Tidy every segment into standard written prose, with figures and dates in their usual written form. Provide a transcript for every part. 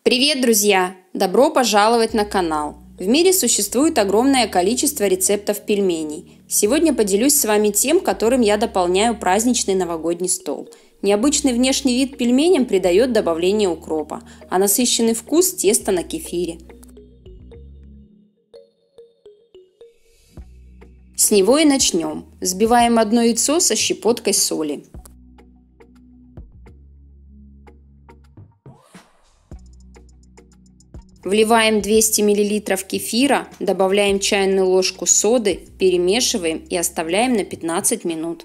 Привет, друзья! Добро пожаловать на канал! В мире существует огромное количество рецептов пельменей. Сегодня поделюсь с вами тем, которым я дополняю праздничный новогодний стол. Необычный внешний вид пельменям придает добавление укропа, а насыщенный вкус – тесто на кефире. С него и начнем. Взбиваем одно яйцо со щепоткой соли. Вливаем 200 мл кефира, добавляем чайную ложку соды, перемешиваем и оставляем на 15 минут.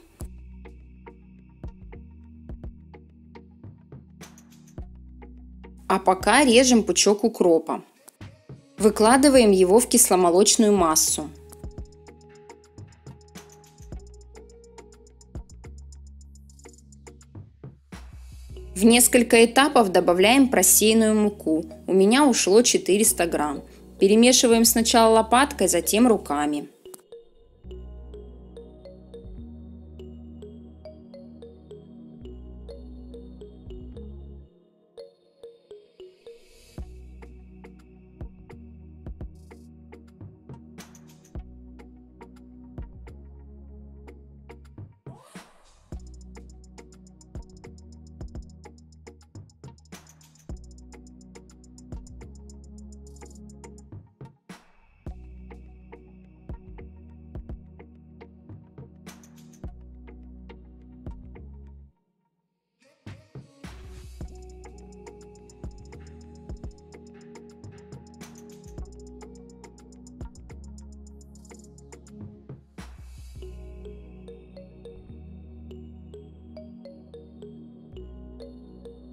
А пока режем пучок укропа. Выкладываем его в кисломолочную массу. В несколько этапов добавляем просеянную муку. У меня ушло 400 грамм. Перемешиваем сначала лопаткой, затем руками.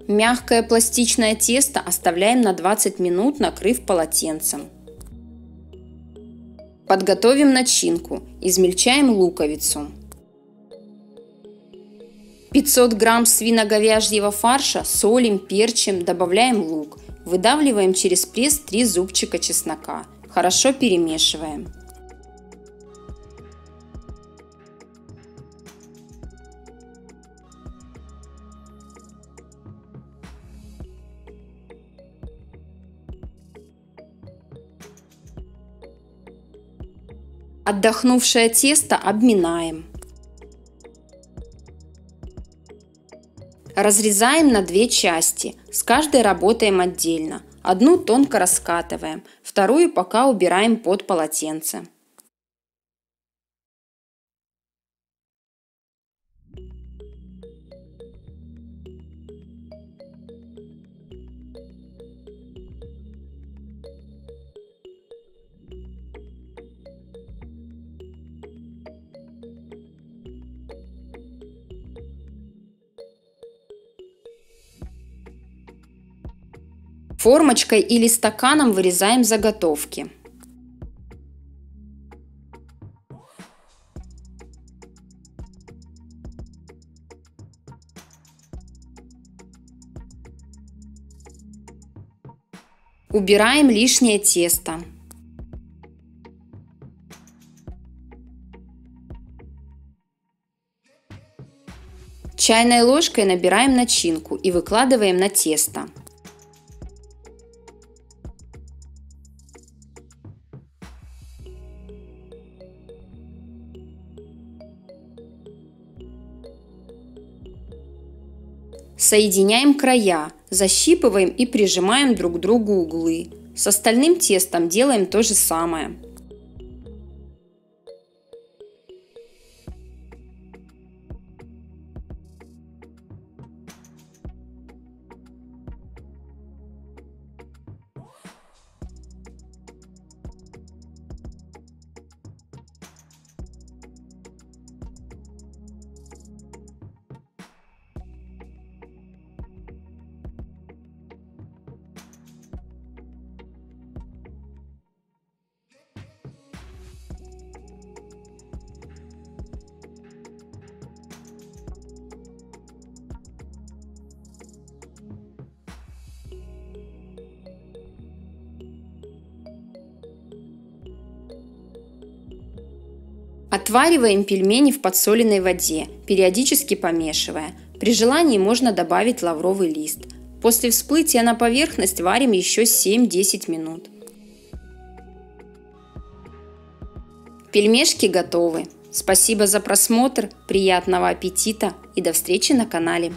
Мягкое пластичное тесто оставляем на 20 минут, накрыв полотенцем. Подготовим начинку. Измельчаем луковицу. 500 грамм свино-говяжьего фарша солим, перчим, добавляем лук. Выдавливаем через пресс 3 зубчика чеснока. Хорошо перемешиваем. Отдохнувшее тесто обминаем. Разрезаем на 2 части. С каждой работаем отдельно. Одну тонко раскатываем, вторую пока убираем под полотенце. Формочкой или стаканом вырезаем заготовки. Убираем лишнее тесто. Чайной ложкой набираем начинку и выкладываем на тесто. Соединяем края, защипываем и прижимаем друг к другу углы. С остальным тестом делаем то же самое. Отвариваем пельмени в подсоленной воде, периодически помешивая. При желании можно добавить лавровый лист. После всплытия на поверхность варим еще 7-10 минут. Пельмешки готовы. Спасибо за просмотр, приятного аппетита и до встречи на канале.